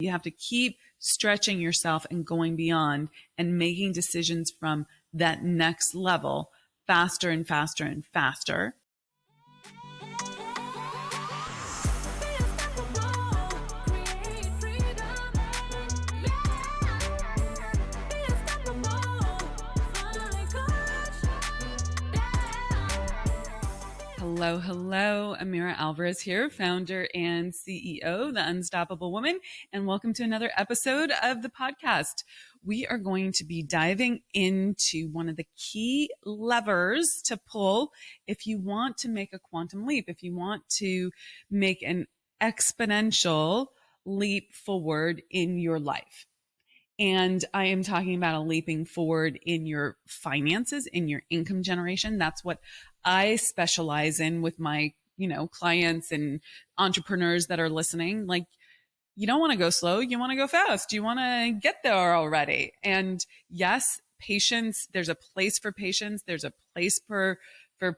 You have to keep stretching yourself and going beyond and making decisions from that next level faster and faster and faster. Hello. Amira Alvarez here, founder and CEO of The Unstoppable Woman, and welcome to another episode of the podcast. We are going to be diving into one of the key levers to pull if you want to make a quantum leap, if you want to make an exponential leap forward in your life. And I am talking about a leaping forward in your finances, in your income generation. That's what I specialize in with my, clients and entrepreneurs that are listening. Like, you don't want to go slow. You want to go fast. You want to get there already. And yes, patience, there's a place for patience. There's a place for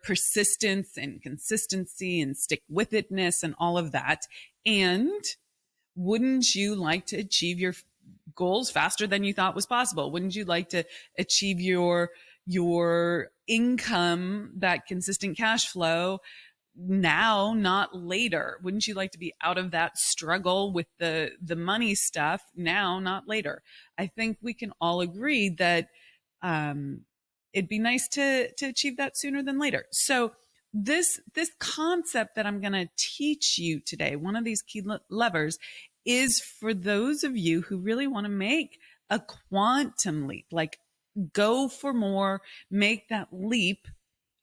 persistence and consistency and stick with itness and all of that. And wouldn't you like to achieve your goals faster than you thought was possible? Wouldn't you like to achieve your income, that consistent cash flow now, not later? Wouldn't you like to be out of that struggle with the money stuff now, not later? I think we can all agree that it'd be nice to achieve that sooner than later. So this concept that I'm going to teach you today, one of these key levers, is for those of you who really want to make a quantum leap, like go for more, make that leap,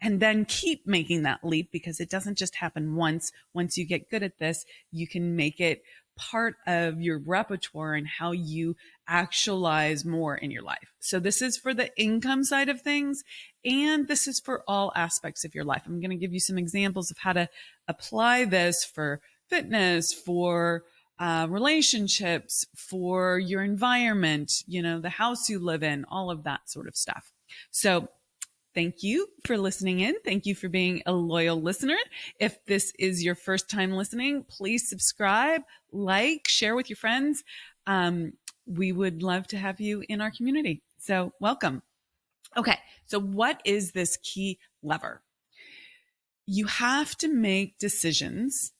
and then keep making that leap, because it doesn't just happen once. Once you get good at this, you can make it part of your repertoire and how you actualize more in your life. So this is for the income side of things, and this is for all aspects of your life. I'm going to give you some examples of how to apply this for fitness, for relationships, for your environment, the house you live in, all of that sort of stuff. So thank you for listening in. Thank you for being a loyal listener. If this is your first time listening, please subscribe, like, share with your friends. We would love to have you in our community. So welcome. Okay. So what is this key lever? You have to make decisions.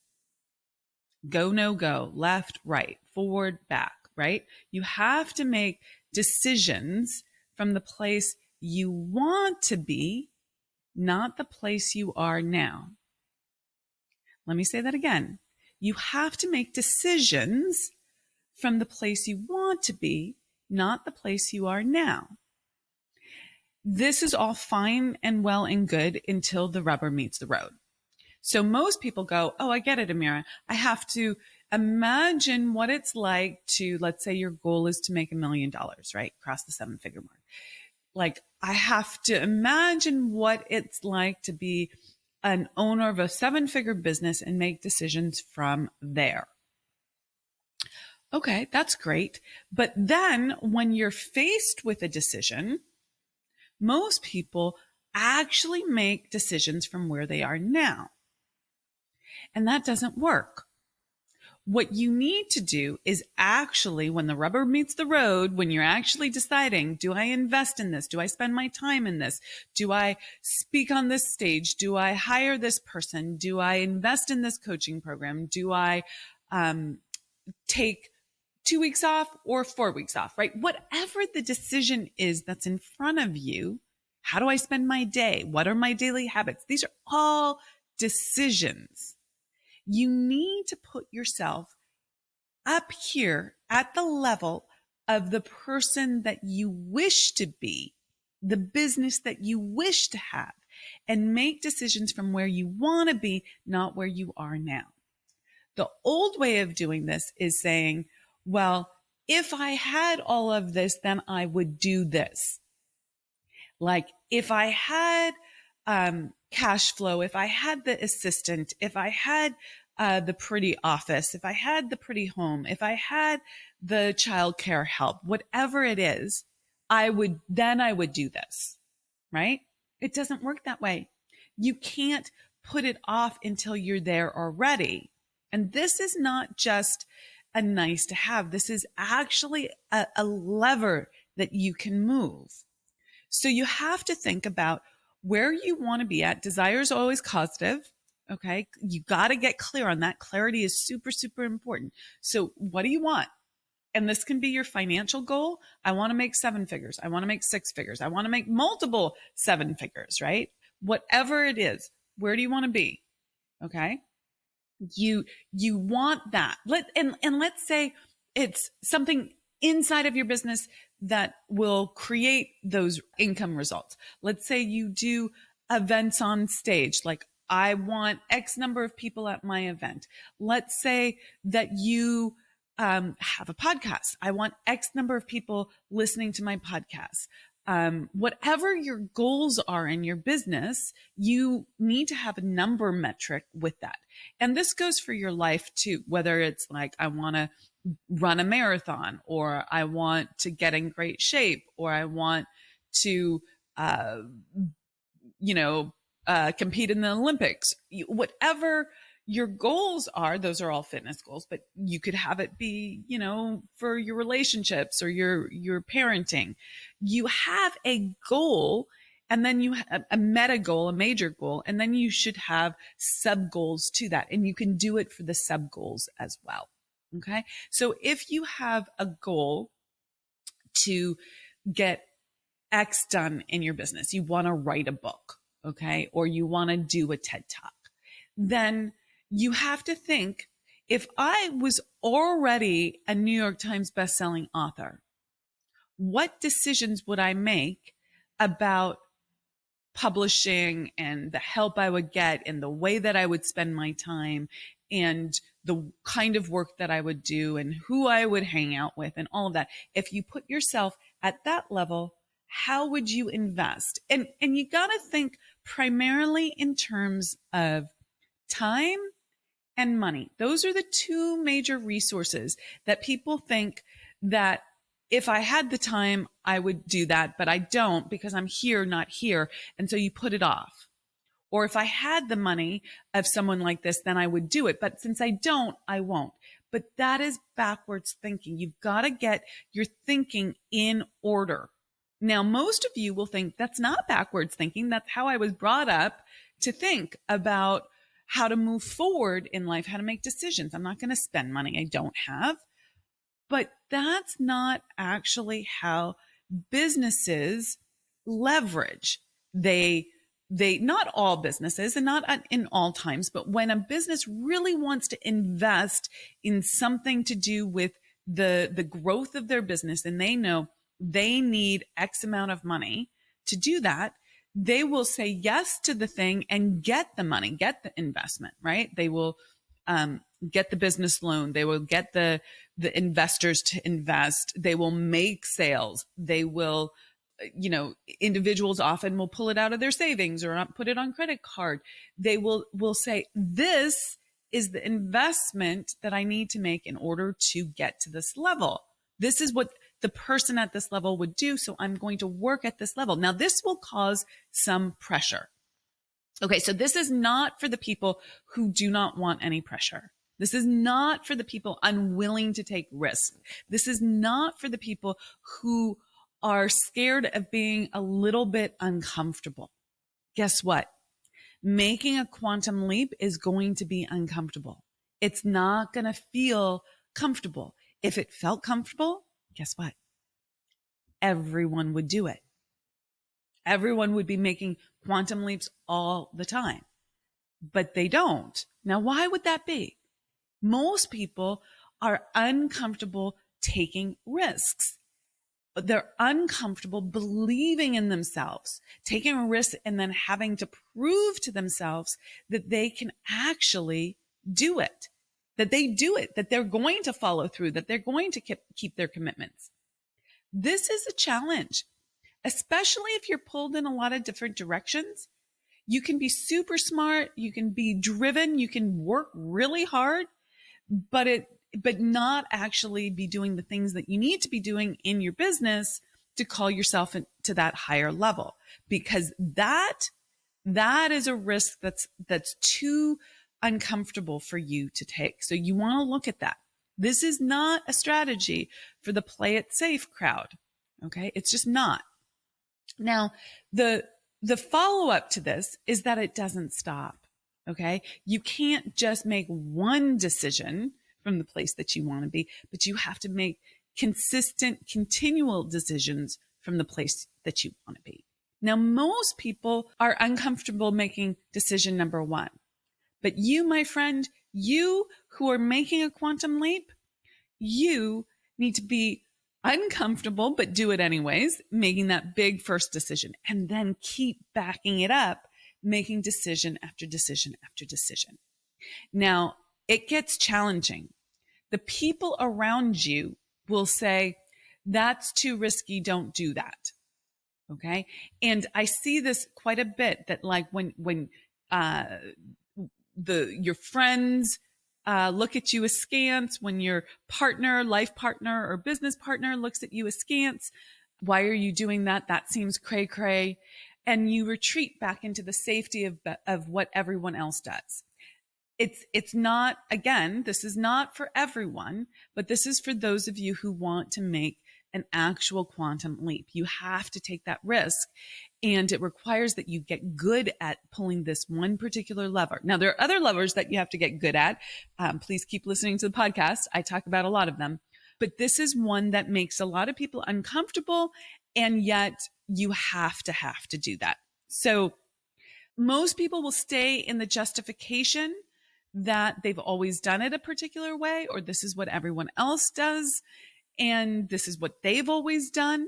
Go, no go, left, right, forward, back, right? You have to make decisions from the place you want to be, not the place you are now. Let me say that again. You have to make decisions from the place you want to be, not the place you are now. This is all fine and well and good until the rubber meets the road. So most people go, oh, I get it, Amira. I have to imagine what it's like to, let's say your goal is to make $1 million, right? Cross the 7-figure mark. Like, I have to imagine what it's like to be an owner of a 7-figure business and make decisions from there. Okay, that's great. But then when you're faced with a decision, most people actually make decisions from where they are now. And that doesn't work. What you need to do is actually, when the rubber meets the road, when you're actually deciding, do I invest in this? Do I spend my time in this? Do I speak on this stage? Do I hire this person? Do I invest in this coaching program? Do I take 2 weeks off or 4 weeks off, right? Whatever the decision is that's in front of you, how do I spend my day? What are my daily habits? These are all decisions. You need to put yourself up here at the level of the person that you wish to be, the business that you wish to have, and make decisions from where you want to be, not where you are now. The old way of doing this is saying, well, if I had all of this, then I would do this. Like, if I had cash flow, if I had the assistant, if I had the pretty office, if I had the pretty home, if I had the childcare help, whatever it is, I would do this, right? It doesn't work that way. You can't put it off until you're there already. And this is not just a nice to have. This is actually a lever that you can move. So you have to think about where you want to be at. Desire is always causative. Okay. You got to get clear on that. Clarity is super, super important. So what do you want? And this can be your financial goal. I want to make 7 figures. I want to make 6 figures. I want to make multiple 7 figures, right? Whatever it is, where do you want to be? Okay. You want that. Let's say it's something inside of your business that will create those income results. Let's say you do events on stage, like I want X number of people at my event. Let's say that you have a podcast. I want X number of people listening to my podcast. Whatever your goals are in your business, you need to have a number metric with that. And this goes for your life too, whether it's like, I want to run a marathon, or I want to get in great shape, or I want to, compete in the Olympics. Whatever your goals are, those are all fitness goals, but you could have it be, for your relationships or your parenting. You have a goal, and then you have a meta goal, a major goal, and then you should have sub goals to that. And you can do it for the sub goals as well. Okay. So if you have a goal to get X done in your business, you want to write a book, okay, or you want to do a TED Talk, then you have to think, if I was already a New York Times bestselling author, what decisions would I make about publishing and the help I would get and the way that I would spend my time and the kind of work that I would do and who I would hang out with and all of that? If you put yourself at that level, how would you invest? And you got to think primarily in terms of time and money. Those are the two major resources that people think that if I had the time, I would do that, but I don't because I'm here, not here. And so you put it off. Or if I had the money of someone like this, then I would do it. But since I don't, I won't. But that is backwards thinking. You've got to get your thinking in order. Now, most of you will think that's not backwards thinking. That's how I was brought up to think about how to move forward in life, how to make decisions. I'm not going to spend money I don't have. But that's not actually how businesses leverage. They not all businesses and not in all times, but when a business really wants to invest in something to do with the growth of their business, and they know they need X amount of money to do that, they will say yes to the thing and get the money, get the investment, right? They will get the business loan. They will get the investors to invest. They will make sales. They will, individuals often will pull it out of their savings or put it on credit card. They will say, this is the investment that I need to make in order to get to this level. This is what the person at this level would do. So I'm going to work at this level. Now, this will cause some pressure. Okay, so this is not for the people who do not want any pressure. This is not for the people unwilling to take risks. This is not for the people who are scared of being a little bit uncomfortable. Guess what? Making a quantum leap is going to be uncomfortable. It's not going to feel comfortable. If it felt comfortable, guess what? Everyone would do it. Everyone would be making quantum leaps all the time, but they don't. Now, why would that be? Most people are uncomfortable taking risks. They're uncomfortable believing in themselves, taking a risk and then having to prove to themselves that they can actually do it, that they do it, that they're going to follow through, that they're going to keep their commitments. This is a challenge, especially if you're pulled in a lot of different directions. You can be super smart, you can be driven, you can work really hard, but not actually be doing the things that you need to be doing in your business to call yourself to that higher level, because that is a risk that's too uncomfortable for you to take. So you want to look at that. This is not a strategy for the play it safe crowd. Okay. It's just not. Now, the follow up to this is that it doesn't stop. Okay. You can't just make one decision from the place that you want to be, but you have to make consistent, continual decisions from the place that you want to be. Now, most people are uncomfortable making decision number one, but you, my friend, you who are making a quantum leap, you need to be uncomfortable, but do it anyways, making that big first decision, and then keep backing it up, making decision after decision after decision. Now, it gets challenging. The people around you will say, that's too risky, don't do that. Okay. And I see this quite a bit, that like when your friends look at you askance, when your partner, life partner or business partner looks at you askance, why are you doing that? That seems cray cray. And you retreat back into the safety of what everyone else does. It's not, again, this is not for everyone, but this is for those of you who want to make an actual quantum leap. You have to take that risk, and it requires that you get good at pulling this one particular lever. Now, there are other levers that you have to get good at. Please keep listening to the podcast. I talk about a lot of them, but this is one that makes a lot of people uncomfortable, and yet you have to do that. So most people will stay in the justification that they've always done it a particular way, or this is what everyone else does, and this is what they've always done.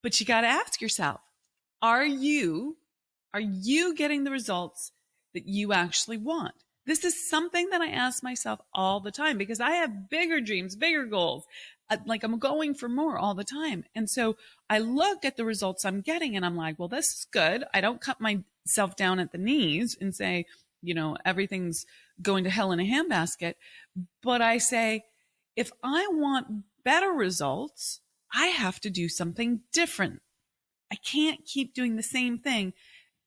But you got to ask yourself, are you getting the results that you actually want? This is something that I ask myself all the time, because I have bigger dreams, bigger goals. Like I'm going for more all the time. And so I look at the results I'm getting and I'm like, well, this is good. I don't cut myself down at the knees and say, everything's going to hell in a handbasket. But I say, if I want better results, I have to do something different. I can't keep doing the same thing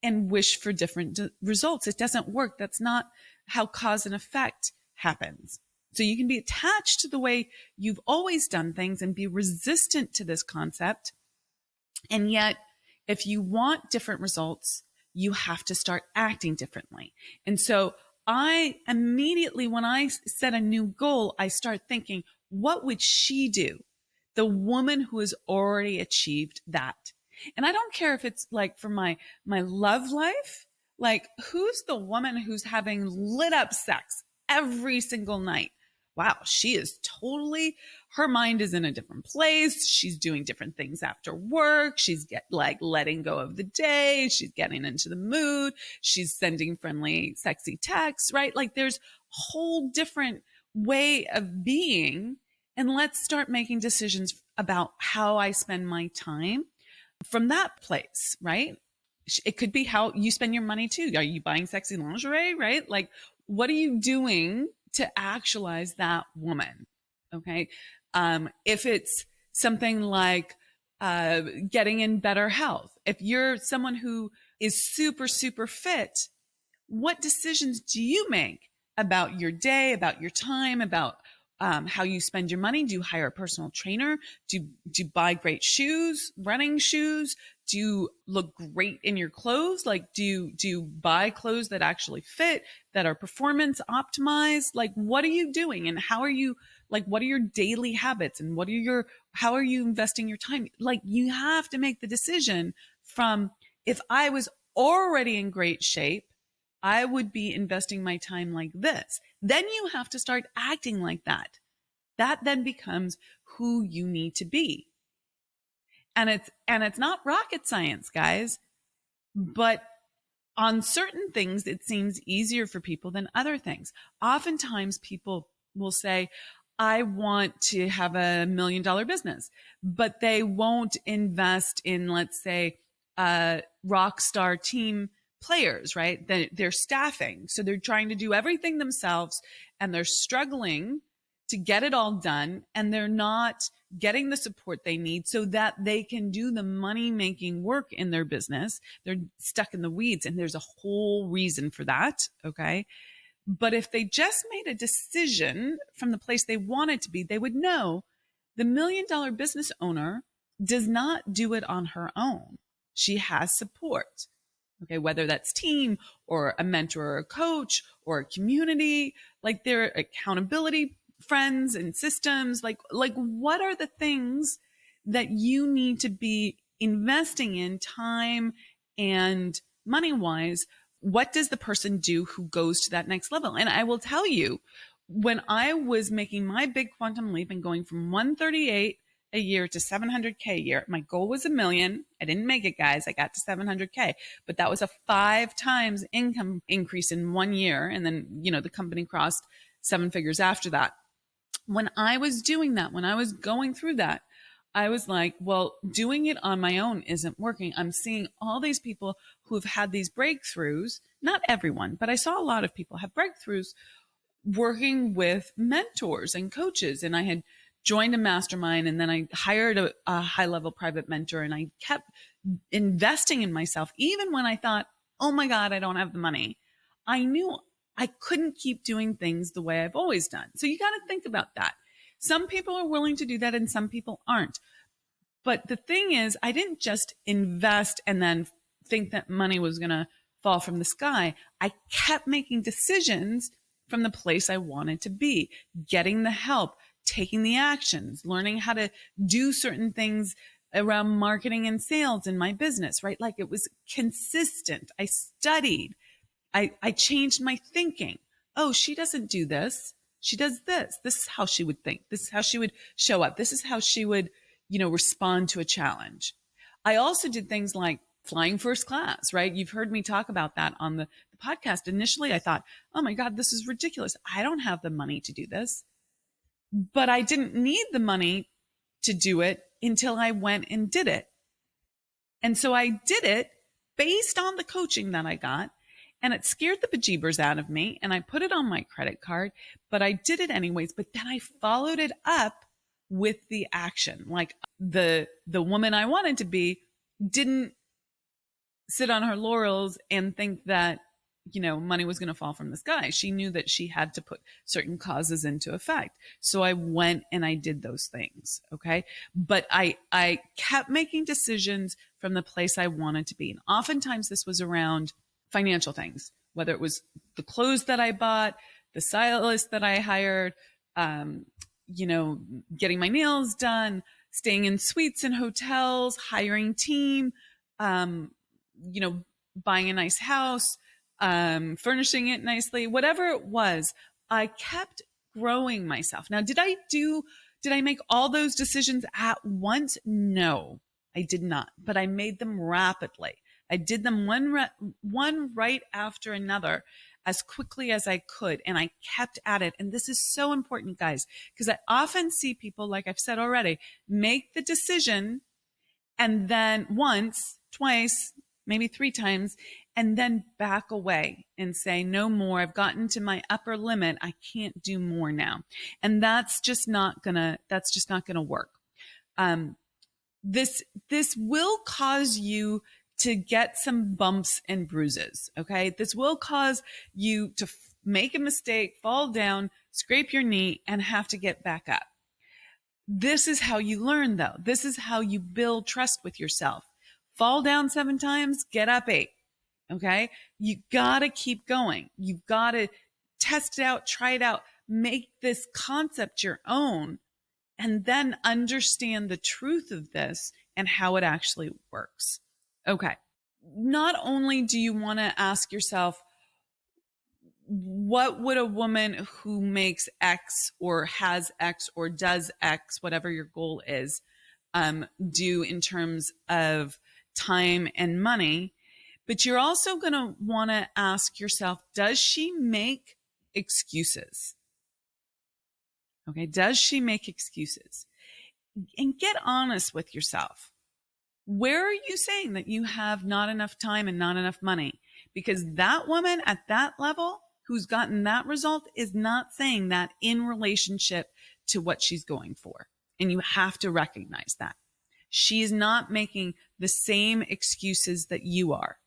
and wish for different results. It doesn't work. That's not how cause and effect happens. So you can be attached to the way you've always done things and be resistant to this concept. And yet, if you want different results, you have to start acting differently. And so I immediately, when I set a new goal, I start thinking, what would she do? The woman who has already achieved that. And I don't care if it's like for my love life, like who's the woman who's having lit up sex every single night? Wow, she is totally, her mind is in a different place. She's doing different things after work. She's letting go of the day. She's getting into the mood. She's sending friendly, sexy texts, right? Like there's a whole different way of being. And let's start making decisions about how I spend my time from that place, right? It could be how you spend your money too. Are you buying sexy lingerie, right? Like, what are you doing to actualize that woman? Okay. If it's something like getting in better health, if you're someone who is super, super fit, what decisions do you make about your day, about your time, about how you spend your money? Do you hire a personal trainer? Do you buy great shoes, running shoes? Do you look great in your clothes? Like, do you buy clothes that actually fit, that are performance optimized? Like, what are you doing? And how are you, like, what are your daily habits? And how are you investing your time? Like, you have to make the decision from, if I was already in great shape, I would be investing my time like this. Then you have to start acting like that. That then becomes who you need to be. And it's not rocket science, guys, but on certain things, it seems easier for people than other things. Oftentimes people will say, I want to have $1 million business, but they won't invest in, let's say, rock star team players, right? They're staffing. So they're trying to do everything themselves and they're struggling to get it all done. And they're not getting the support they need so that they can do the money making work in their business. They're stuck in the weeds, and there's a whole reason for that. Okay. But if they just made a decision from the place they wanted to be, they would know the $1 million business owner does not do it on her own. She has support. Okay, whether that's team or a mentor or a coach or a community, like their accountability friends and systems, like what are the things that you need to be investing in time and money wise? What does the person do who goes to that next level? And I will tell you, when I was making my big quantum leap and going from 138 a year to 700K a year, my goal was $1 million. I didn't make it, guys. I got to 700K, but that was a 5 times income increase in 1 year. And then, the company crossed 7 figures after that. When I was doing that, when I was going through that, I was like, well, doing it on my own isn't working. I'm seeing all these people who have had these breakthroughs, not everyone, but I saw a lot of people have breakthroughs working with mentors and coaches. And I had joined a mastermind, and then I hired a high-level private mentor, and I kept investing in myself. Even when I thought, oh my God, I don't have the money, I knew I couldn't keep doing things the way I've always done. So you got to think about that. Some people are willing to do that and some people aren't. But the thing is, I didn't just invest and then think that money was going to fall from the sky. I kept making decisions from the place I wanted to be, getting the help, taking the actions, learning how to do certain things around marketing and sales in my business, right? Like it was consistent. I studied. I changed my thinking. Oh, she doesn't do this. She does this. This is how she would think. This is how she would show up. This is how she would, respond to a challenge. I also did things like flying first class, right? You've heard me talk about that on the podcast. Initially, I thought, oh my God, this is ridiculous. I don't have the money to do this. But I didn't need the money to do it until I went and did it. And so I did it based on the coaching that I got. And it scared the bejeebers out of me. And I put it on my credit card, but I did it anyways. But then I followed it up with the action. Like the woman I wanted to be didn't sit on her laurels and think that, money was going to fall from the sky. She knew that she had to put certain causes into effect. So I went and I did those things. Okay. But I kept making decisions from the place I wanted to be. And oftentimes this was around financial things, whether it was the clothes that I bought, the stylist that I hired, getting my nails done, staying in suites and hotels, hiring team, buying a nice house, furnishing it nicely, whatever it was, I kept growing myself. Now, did I make all those decisions at once? No, I did not, but I made them rapidly. I did them one right after another as quickly as I could. And I kept at it. And this is so important, guys, because I often see people, like I've said already, make the decision and then once, twice, maybe 3 times, and then back away and say, no more. I've gotten to my upper limit. I can't do more now. And that's just not gonna work. This will cause you to get some bumps and bruises. Okay. This will cause you to make a mistake, fall down, scrape your knee, and have to get back up. This is how you learn, though. This is how you build trust with yourself. Fall down 7 times, get up 8. Okay. You gotta keep going. You've got to test it out, try it out, make this concept your own, and then understand the truth of this and how it actually works. Okay. Not only do you want to ask yourself, what would a woman who makes X or has X or does X, whatever your goal is, do in terms of time and money? But you're also going to want to ask yourself, does she make excuses? Okay. Does she make excuses? And get honest with yourself. Where are you saying that you have not enough time and not enough money? Because that woman at that level who's gotten that result is not saying that in relationship to what she's going for. And you have to recognize that. She is not making the same excuses that you are.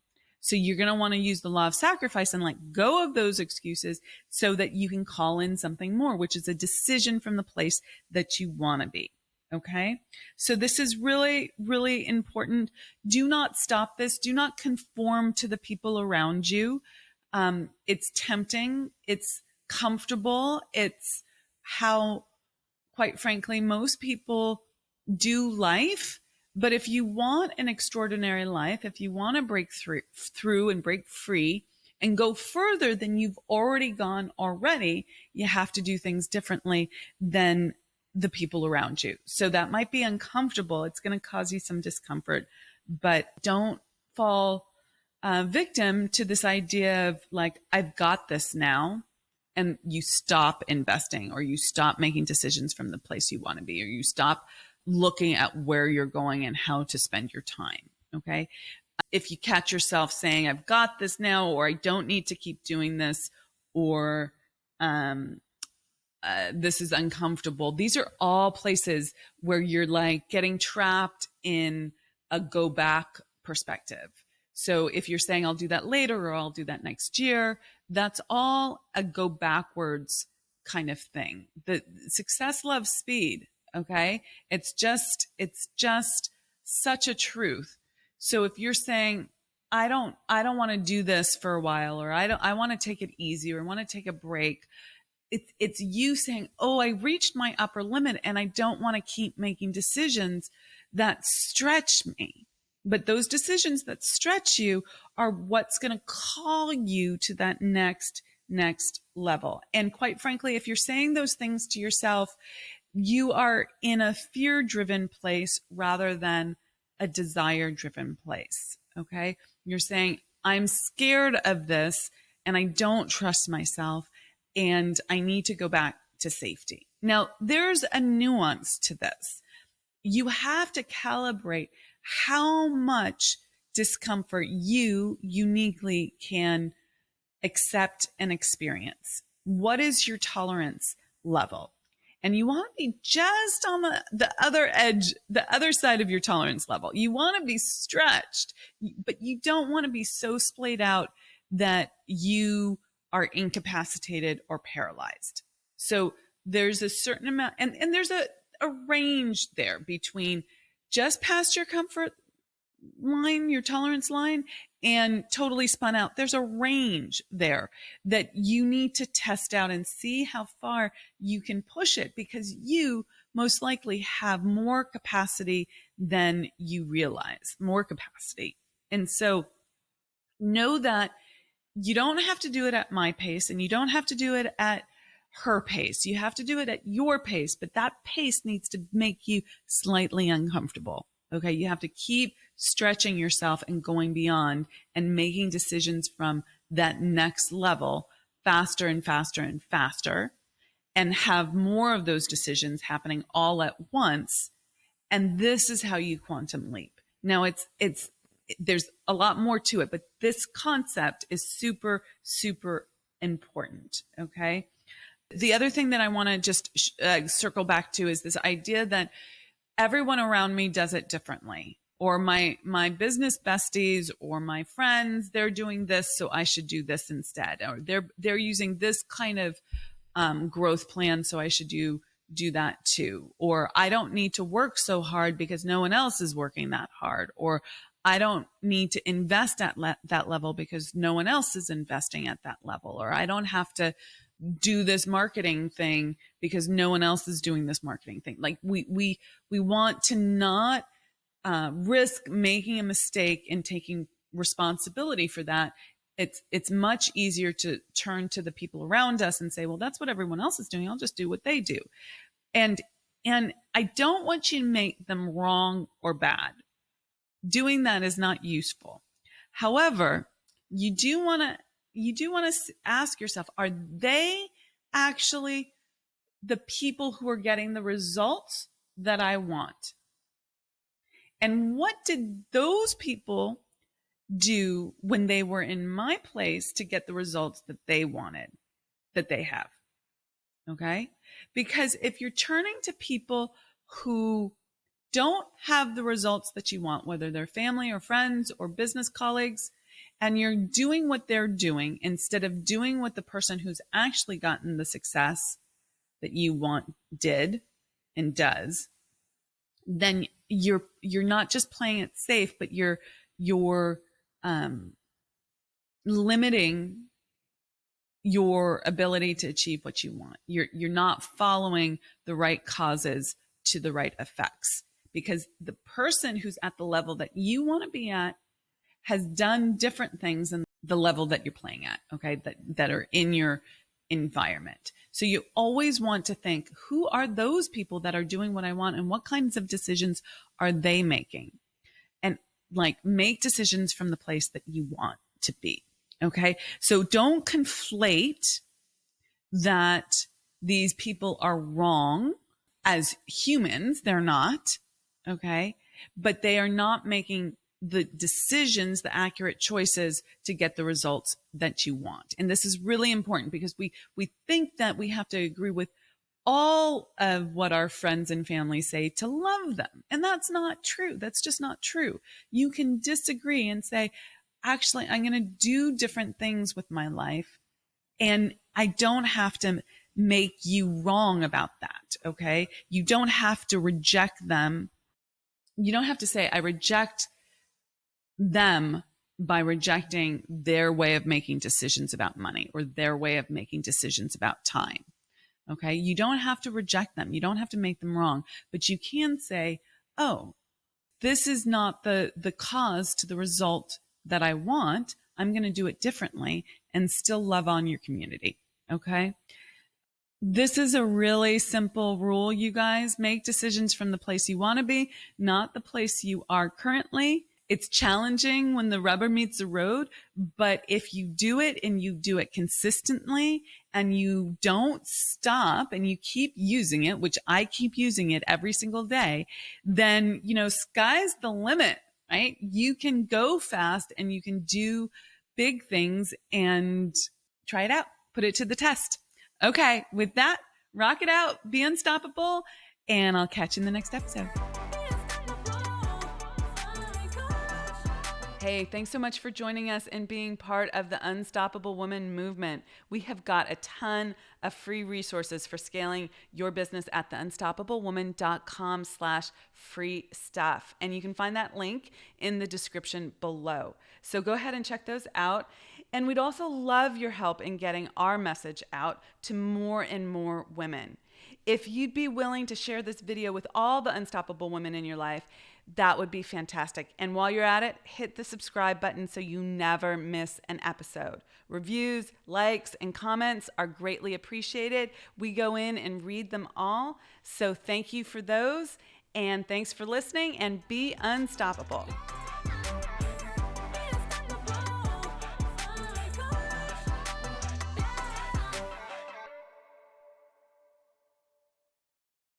So you're going to want to use the law of sacrifice and let go of those excuses so that you can call in something more, which is a decision from the place that you want to be. Okay. So this is really, really important. Do not stop this. Do not conform to the people around you. It's tempting. It's comfortable. It's how, quite frankly, most people do life. But if you want an extraordinary life, if you want to break through and break free and go further than you've already gone already, you have to do things differently than the people around you. So that might be uncomfortable. It's going to cause you some discomfort, but don't fall victim to this idea of like, I've got this now. And you stop investing, or you stop making decisions from the place you want to be, or you stop looking at where you're going and how to spend your time. Okay. If you catch yourself saying, I've got this now, or I don't need to keep doing this, or this is uncomfortable. These are all places where you're like getting trapped in a go back perspective. So if you're saying, I'll do that later, or I'll do that next year, that's all a go backwards kind of thing. The success loves speed. Okay. It's just such a truth. So if you're saying, I don't want to do this for a while, or I want to take it easy, or I want to take a break. It's you saying, oh, I reached my upper limit and I don't want to keep making decisions that stretch me. But those decisions that stretch you are what's going to call you to that next level. And quite frankly, if you're saying those things to yourself, you are in a fear-driven place rather than a desire-driven place. Okay. You're saying, I'm scared of this and I don't trust myself and I need to go back to safety. Now, there's a nuance to this. You have to calibrate how much discomfort you uniquely can accept and experience. What is your tolerance level? And you want to be just on the other edge, the other side of your tolerance level. You want to be stretched, but you don't want to be so splayed out that you are incapacitated or paralyzed. So there's a certain amount, and there's a range there between just past your comfort line, your tolerance line, and totally spun out. There's a range there that you need to test out and see how far you can push it, because you most likely have more capacity than you realize, more capacity. And so know that you don't have to do it at my pace, and you don't have to do it at her pace. You have to do it at your pace, but that pace needs to make you slightly uncomfortable. Okay. You have to keep stretching yourself and going beyond and making decisions from that next level faster and faster and faster, and have more of those decisions happening all at once. And this is how you quantum leap. Now there's a lot more to it, but this concept is super, super important. Okay. The other thing that I want to just circle back to is this idea that everyone around me does it differently, or my business besties or my friends, they're doing this, so I should do this instead, or they're using this kind of growth plan, so I should do that too, or I don't need to work so hard because no one else is working that hard, or I don't need to invest at that level because no one else is investing at that level, or I don't have to do this marketing thing because no one else is doing this marketing thing. Like we want to not risk making a mistake and taking responsibility for that. It's much easier to turn to the people around us and say, well, that's what everyone else is doing. I'll just do what they do. And I don't want you to make them wrong or bad. Doing that is not useful. However, you do want to ask yourself, are they actually the people who are getting the results that I want? And what did those people do when they were in my place to get the results that they wanted, that they have? Okay? Because if you're turning to people who don't have the results that you want, whether they're family or friends or business colleagues, and you're doing what they're doing instead of doing what the person who's actually gotten the success that you want did and does, then you're not just playing it safe, but you're limiting your ability to achieve what you want. You're not following the right causes to the right effects, because the person who's at the level that you want to be at has done different things than the level that you're playing at, okay, that are in your environment. So you always want to think, who are those people that are doing what I want, and what kinds of decisions are they making? And like, make decisions from the place that you want to be. Okay. So don't conflate that these people are wrong. As humans, they're not. Okay. But they are not making the decisions, the accurate choices to get the results that you want. And this is really important, because we think that we have to agree with all of what our friends and family say to love them. And that's not true. That's just not true. You can disagree and say, actually, I'm going to do different things with my life, and I don't have to make you wrong about that. Okay. You don't have to reject them. You don't have to say, I reject them by rejecting their way of making decisions about money or their way of making decisions about time. Okay. You don't have to reject them. You don't have to make them wrong, but you can say, oh, this is not the cause to the result that I want. I'm going to do it differently and still love on your community. Okay. This is a really simple rule, you guys. Make decisions from the place you want to be, not the place you are currently. It's challenging when the rubber meets the road, but if you do it and you do it consistently and you don't stop and you keep using it, which I keep using it every single day, then, sky's the limit, right? You can go fast and you can do big things, and try it out, put it to the test. Okay, with that, rock it out, be unstoppable, and I'll catch you in the next episode. Hey, thanks so much for joining us and being part of the Unstoppable Woman movement. We have got a ton of free resources for scaling your business at theunstoppablewoman.com/free stuff. And you can find that link in the description below. So go ahead and check those out. And we'd also love your help in getting our message out to more and more women. If you'd be willing to share this video with all the unstoppable women in your life, that would be fantastic. And while you're at it, hit the subscribe button so you never miss an episode. Reviews, likes, and comments are greatly appreciated. We go in and read them all. So thank you for those. And thanks for listening, and be unstoppable.